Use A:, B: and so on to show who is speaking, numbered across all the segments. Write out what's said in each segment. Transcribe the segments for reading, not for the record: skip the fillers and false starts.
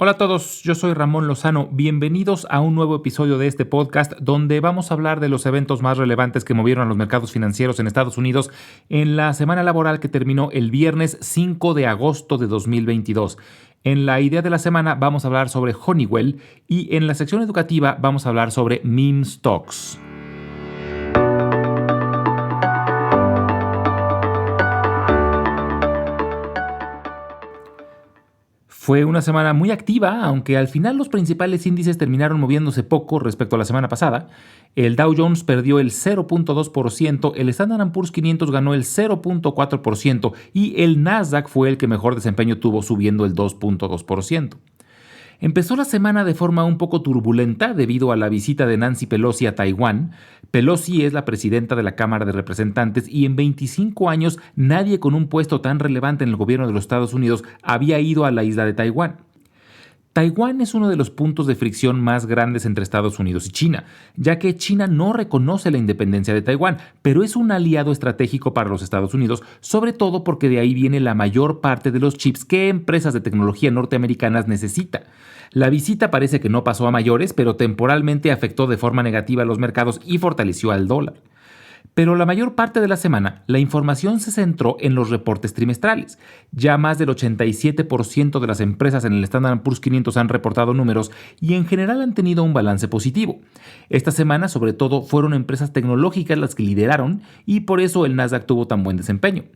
A: Hola a todos, yo soy Ramón Lozano. Bienvenidos a un nuevo episodio de este podcast donde vamos a hablar de los eventos más relevantes que movieron a los mercados financieros en Estados Unidos en la semana laboral que terminó el viernes 5 de agosto de 2022. En la idea de la semana vamos a hablar sobre Honeywell y en la sección educativa vamos a hablar sobre meme stocks. Fue una semana muy activa, aunque al final los principales índices terminaron moviéndose poco respecto a la semana pasada. El Dow Jones perdió el 0.2%, el Standard & Poor's 500 ganó el 0.4% y el Nasdaq fue el que mejor desempeño tuvo, subiendo el 2.2%. Empezó la semana de forma un poco turbulenta debido a la visita de Nancy Pelosi a Taiwán. Pelosi es la presidenta de la Cámara de Representantes y en 25 años nadie con un puesto tan relevante en el gobierno de los Estados Unidos había ido a la isla de Taiwán. Taiwán es uno de los puntos de fricción más grandes entre Estados Unidos y China, ya que China no reconoce la independencia de Taiwán, pero es un aliado estratégico para los Estados Unidos, sobre todo porque de ahí viene la mayor parte de los chips que empresas de tecnología norteamericanas necesitan. La visita parece que no pasó a mayores, pero temporalmente afectó de forma negativa a los mercados y fortaleció al dólar. Pero la mayor parte de la semana, la información se centró en los reportes trimestrales. Ya más del 87% de las empresas en el Standard & Poor's 500 han reportado números y en general han tenido un balance positivo. Esta semana, sobre todo, fueron empresas tecnológicas las que lideraron y por eso el Nasdaq tuvo tan buen desempeño.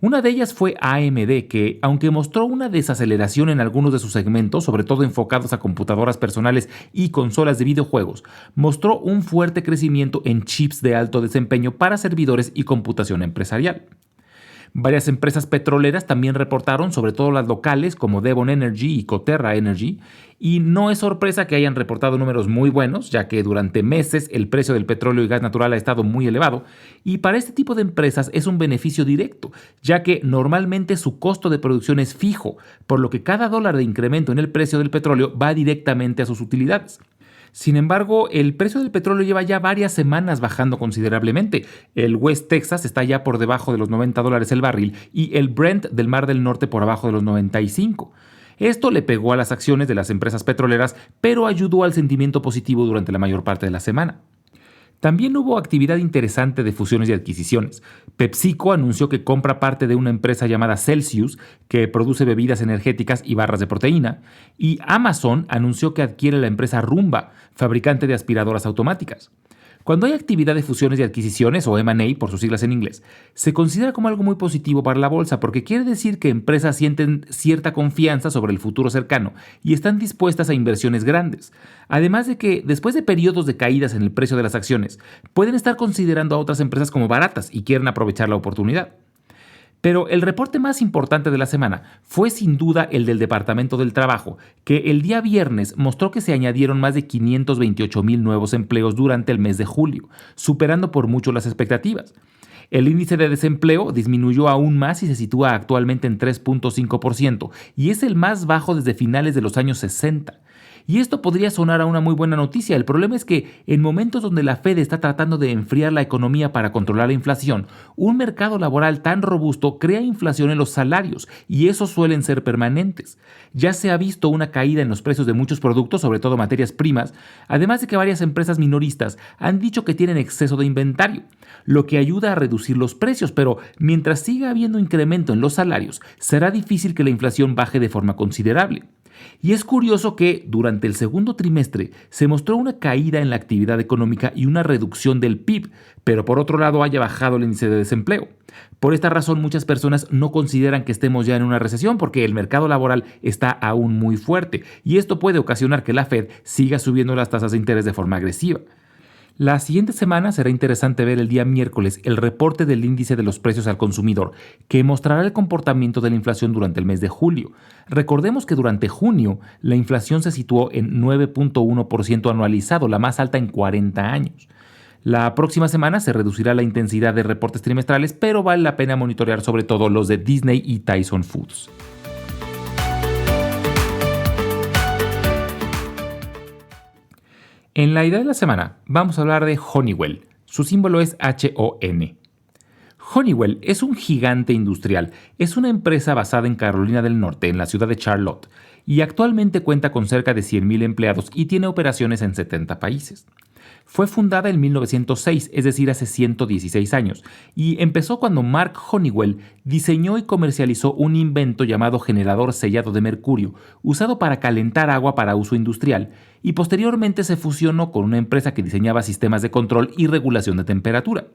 A: Una de ellas fue AMD, que, aunque mostró una desaceleración en algunos de sus segmentos, sobre todo enfocados a computadoras personales y consolas de videojuegos, mostró un fuerte crecimiento en chips de alto desempeño para servidores y computación empresarial. Varias empresas petroleras también reportaron, sobre todo las locales como Devon Energy y Coterra Energy, y no es sorpresa que hayan reportado números muy buenos, ya que durante meses el precio del petróleo y gas natural ha estado muy elevado, y para este tipo de empresas es un beneficio directo, ya que normalmente su costo de producción es fijo, por lo que cada dólar de incremento en el precio del petróleo va directamente a sus utilidades. Sin embargo, el precio del petróleo lleva ya varias semanas bajando considerablemente. El West Texas está ya por debajo de los $90 el barril y el Brent del Mar del Norte por abajo de los 95. Esto le pegó a las acciones de las empresas petroleras, pero ayudó al sentimiento positivo durante la mayor parte de la semana. También hubo actividad interesante de fusiones y adquisiciones. PepsiCo anunció que compra parte de una empresa llamada Celsius, que produce bebidas energéticas y barras de proteína, y Amazon anunció que adquiere la empresa Roomba, fabricante de aspiradoras automáticas. Cuando hay actividad de fusiones y adquisiciones, o M&A por sus siglas en inglés, se considera como algo muy positivo para la bolsa porque quiere decir que empresas sienten cierta confianza sobre el futuro cercano y están dispuestas a inversiones grandes. Además de que, después de periodos de caídas en el precio de las acciones, pueden estar considerando a otras empresas como baratas y quieren aprovechar la oportunidad. Pero el reporte más importante de la semana fue sin duda el del Departamento del Trabajo, que el día viernes mostró que se añadieron más de 528,000 nuevos empleos durante el mes de julio, superando por mucho las expectativas. El índice de desempleo disminuyó aún más y se sitúa actualmente en 3.5%, y es el más bajo desde finales de los años 60. Y esto podría sonar a una muy buena noticia. El problema es que en momentos donde la Fed está tratando de enfriar la economía para controlar la inflación, un mercado laboral tan robusto crea inflación en los salarios y esos suelen ser permanentes. Ya se ha visto una caída en los precios de muchos productos, sobre todo materias primas, además de que varias empresas minoristas han dicho que tienen exceso de inventario, lo que ayuda a reducir los precios, pero mientras siga habiendo incremento en los salarios, será difícil que la inflación baje de forma considerable. Y es curioso que durante el segundo trimestre se mostró una caída en la actividad económica y una reducción del PIB, pero por otro lado haya bajado el índice de desempleo. Por esta razón muchas personas no consideran que estemos ya en una recesión porque el mercado laboral está aún muy fuerte y esto puede ocasionar que la Fed siga subiendo las tasas de interés de forma agresiva. La siguiente semana será interesante ver el día miércoles el reporte del índice de los precios al consumidor, que mostrará el comportamiento de la inflación durante el mes de julio. Recordemos que durante junio la inflación se situó en 9.1% anualizado, la más alta en 40 años. La próxima semana se reducirá la intensidad de reportes trimestrales, pero vale la pena monitorear sobre todo los de Disney y Tyson Foods. En la idea de la semana vamos a hablar de Honeywell. Su símbolo es HON. Honeywell es un gigante industrial. Es una empresa basada en Carolina del Norte, en la ciudad de Charlotte. y actualmente cuenta con cerca de 100.000 empleados y tiene operaciones en 70 países. Fue fundada en 1906, es decir, hace 116 años, y empezó cuando Mark Honeywell diseñó y comercializó un invento llamado generador sellado de mercurio, usado para calentar agua para uso industrial, y posteriormente se fusionó con una empresa que diseñaba sistemas de control y regulación de temperatura.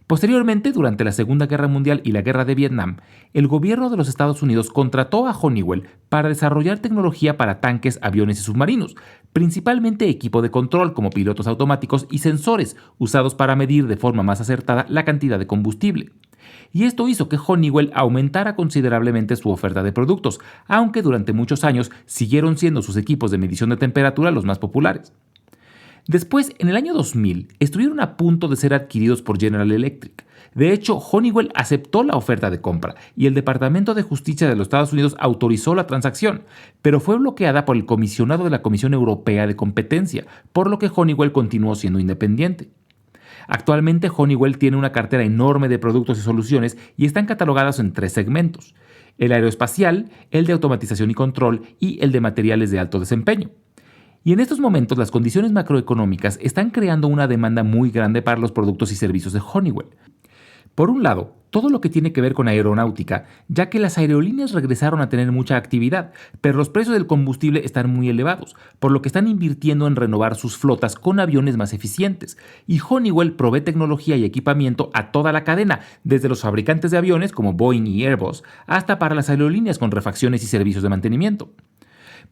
A: Posteriormente, durante la Segunda Guerra Mundial y la Guerra de Vietnam, el gobierno de los Estados Unidos contrató a Honeywell para desarrollar tecnología para tanques, aviones y submarinos, principalmente equipo de control como pilotos automáticos y sensores usados para medir de forma más acertada la cantidad de combustible. Y esto hizo que Honeywell aumentara considerablemente su oferta de productos, aunque durante muchos años siguieron siendo sus equipos de medición de temperatura los más populares. Después, en el año 2000, estuvieron a punto de ser adquiridos por General Electric. De hecho, Honeywell aceptó la oferta de compra y el Departamento de Justicia de los Estados Unidos autorizó la transacción, pero fue bloqueada por el comisionado de la Comisión Europea de Competencia, por lo que Honeywell continuó siendo independiente. Actualmente, Honeywell tiene una cartera enorme de productos y soluciones y están catalogados en 3 segmentos: el aeroespacial, el de automatización y control y el de materiales de alto desempeño. Y en estos momentos las condiciones macroeconómicas están creando una demanda muy grande para los productos y servicios de Honeywell. Por un lado, todo lo que tiene que ver con aeronáutica, ya que las aerolíneas regresaron a tener mucha actividad, pero los precios del combustible están muy elevados, por lo que están invirtiendo en renovar sus flotas con aviones más eficientes. Y Honeywell provee tecnología y equipamiento a toda la cadena, desde los fabricantes de aviones como Boeing y Airbus, hasta para las aerolíneas con refacciones y servicios de mantenimiento.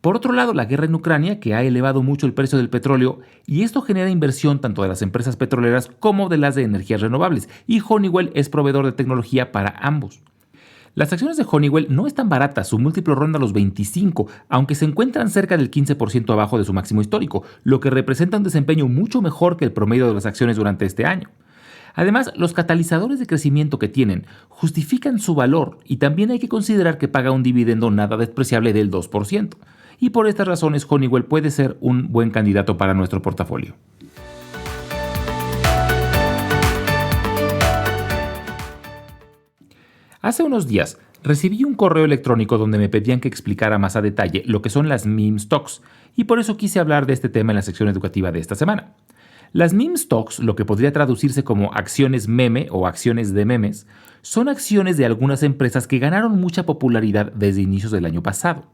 A: Por otro lado, la guerra en Ucrania, que ha elevado mucho el precio del petróleo, y esto genera inversión tanto de las empresas petroleras como de las de energías renovables, y Honeywell es proveedor de tecnología para ambos. Las acciones de Honeywell no están baratas, su múltiplo ronda los 25, aunque se encuentran cerca del 15% abajo de su máximo histórico, lo que representa un desempeño mucho mejor que el promedio de las acciones durante este año. Además, los catalizadores de crecimiento que tienen justifican su valor y también hay que considerar que paga un dividendo nada despreciable del 2%. Y por estas razones Honeywell puede ser un buen candidato para nuestro portafolio. Hace unos días recibí un correo electrónico donde me pedían que explicara más a detalle lo que son las meme stocks, y por eso quise hablar de este tema en la sección educativa de esta semana. Las meme stocks, lo que podría traducirse como acciones meme o acciones de memes, son acciones de algunas empresas que ganaron mucha popularidad desde inicios del año pasado.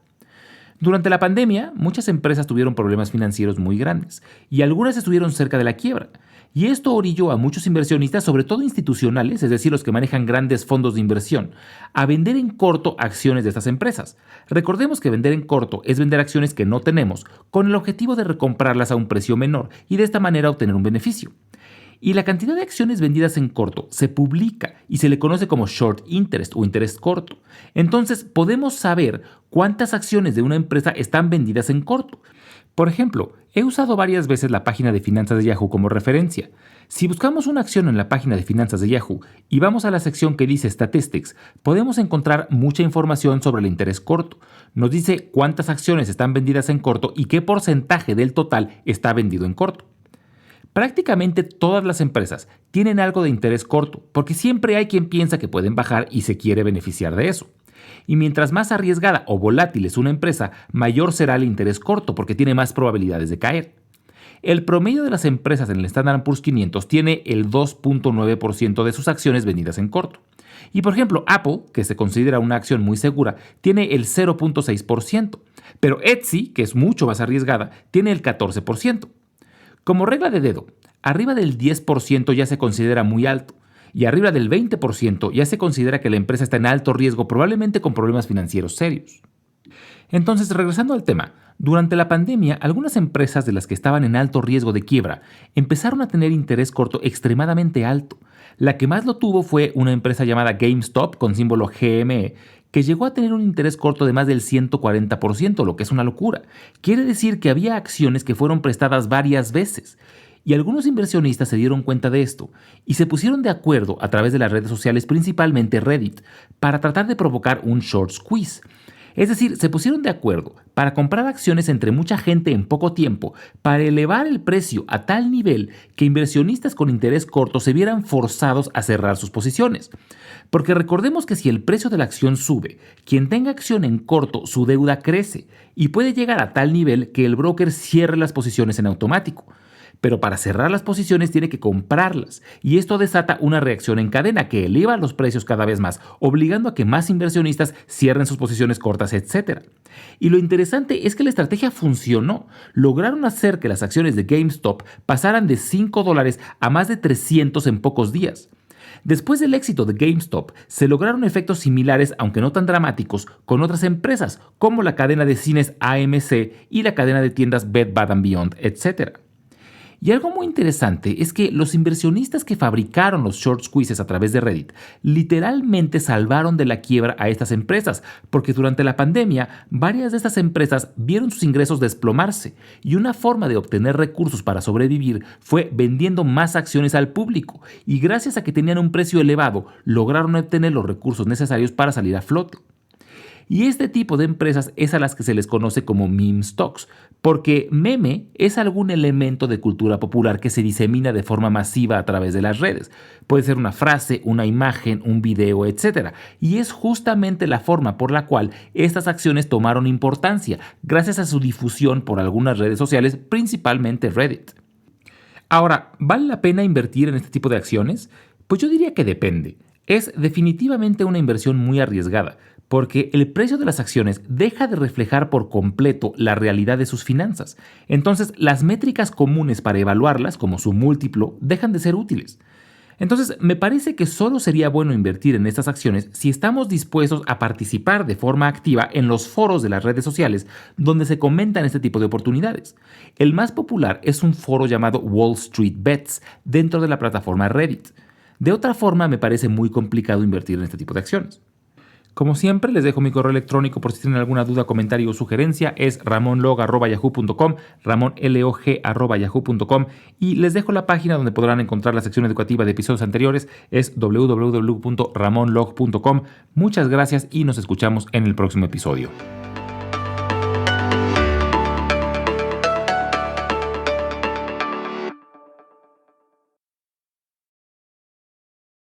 A: Durante la pandemia, muchas empresas tuvieron problemas financieros muy grandes y algunas estuvieron cerca de la quiebra. Y esto orilló a muchos inversionistas, sobre todo institucionales, es decir, los que manejan grandes fondos de inversión, a vender en corto acciones de estas empresas. Recordemos que vender en corto es vender acciones que no tenemos, con el objetivo de recomprarlas a un precio menor y de esta manera obtener un beneficio. Y la cantidad de acciones vendidas en corto se publica y se le conoce como short interest o interés corto. Entonces podemos saber cuántas acciones de una empresa están vendidas en corto. Por ejemplo, he usado varias veces la página de finanzas de Yahoo como referencia. Si buscamos una acción en la página de finanzas de Yahoo y vamos a la sección que dice Statistics, podemos encontrar mucha información sobre el interés corto. Nos dice cuántas acciones están vendidas en corto y qué porcentaje del total está vendido en corto. Prácticamente todas las empresas tienen algo de interés corto, porque siempre hay quien piensa que pueden bajar y se quiere beneficiar de eso. Y mientras más arriesgada o volátil es una empresa, mayor será el interés corto, porque tiene más probabilidades de caer. El promedio de las empresas en el Standard & Poor's 500 tiene el 2.9% de sus acciones vendidas en corto. Y por ejemplo, Apple, que se considera una acción muy segura, tiene el 0.6%, pero Etsy, que es mucho más arriesgada, tiene el 14%. Como regla de dedo, arriba del 10% ya se considera muy alto y arriba del 20% ya se considera que la empresa está en alto riesgo, probablemente con problemas financieros serios. Entonces, regresando al tema, durante la pandemia, algunas empresas de las que estaban en alto riesgo de quiebra empezaron a tener interés corto extremadamente alto. La que más lo tuvo fue una empresa llamada GameStop, con símbolo GME, que llegó a tener un interés corto de más del 140%, lo que es una locura. Quiere decir que había acciones que fueron prestadas varias veces. Y algunos inversionistas se dieron cuenta de esto y se pusieron de acuerdo a través de las redes sociales, principalmente Reddit, para tratar de provocar un short squeeze. Es decir, se pusieron de acuerdo para comprar acciones entre mucha gente en poco tiempo para elevar el precio a tal nivel que inversionistas con interés corto se vieran forzados a cerrar sus posiciones. Porque recordemos que si el precio de la acción sube, quien tenga acción en corto, su deuda crece y puede llegar a tal nivel que el broker cierre las posiciones en automático. Pero para cerrar las posiciones tiene que comprarlas y esto desata una reacción en cadena que eleva los precios cada vez más, obligando a que más inversionistas cierren sus posiciones cortas, etc. Y lo interesante es que la estrategia funcionó. Lograron hacer que las acciones de GameStop pasaran de $5 a más de 300 en pocos días. Después del éxito de GameStop, se lograron efectos similares, aunque no tan dramáticos, con otras empresas, como la cadena de cines AMC y la cadena de tiendas Bed Bath & Beyond, etc. Y algo muy interesante es que los inversionistas que fabricaron los short squeezes a través de Reddit literalmente salvaron de la quiebra a estas empresas, porque durante la pandemia varias de estas empresas vieron sus ingresos desplomarse y una forma de obtener recursos para sobrevivir fue vendiendo más acciones al público y gracias a que tenían un precio elevado lograron obtener los recursos necesarios para salir a flote. Y este tipo de empresas es a las que se les conoce como meme stocks, porque meme es algún elemento de cultura popular que se disemina de forma masiva a través de las redes. Puede ser una frase, una imagen, un video, etc. Y es justamente la forma por la cual estas acciones tomaron importancia, gracias a su difusión por algunas redes sociales, principalmente Reddit. Ahora, ¿vale la pena invertir en este tipo de acciones? Pues yo diría que depende. Es definitivamente una inversión muy arriesgada, porque el precio de las acciones deja de reflejar por completo la realidad de sus finanzas. Entonces, las métricas comunes para evaluarlas, como su múltiplo, dejan de ser útiles. Entonces, me parece que solo sería bueno invertir en estas acciones si estamos dispuestos a participar de forma activa en los foros de las redes sociales donde se comentan este tipo de oportunidades. El más popular es un foro llamado Wall Street Bets dentro de la plataforma Reddit. De otra forma, me parece muy complicado invertir en este tipo de acciones. Como siempre, les dejo mi correo electrónico por si tienen alguna duda, comentario o sugerencia. Es ramonlog@yahoo.com, ramonlog@yahoo.com, y les dejo la página donde podrán encontrar la sección educativa de episodios anteriores. Es www.ramonlog.com. Muchas gracias y nos escuchamos en el próximo episodio.